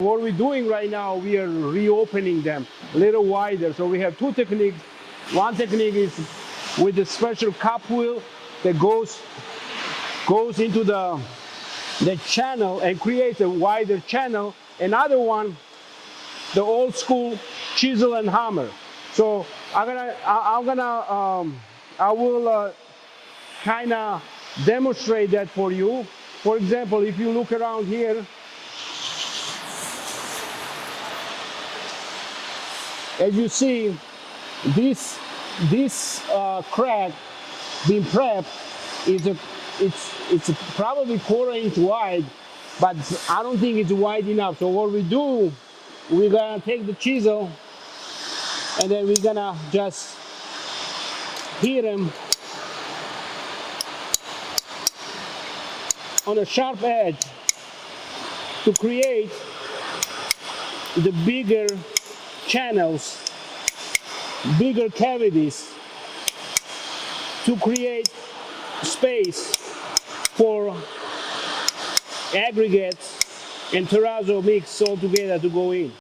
What we're doing right now, we are reopening them a little wider. So we have two techniques. One technique is with the special cup wheel that goes into the channel and creates a wider channel. Another one, the old school chisel and hammer. So I will kind of demonstrate that for you. For example, if you look around here, as you see, this crack being prepped it's probably 1/4 inch wide, but I don't think it's wide enough. So what we do, we're gonna take the chisel and then we're gonna just hit them on a sharp edge to create the bigger channels, bigger cavities, to create space for aggregates and terrazzo mix all together to go in.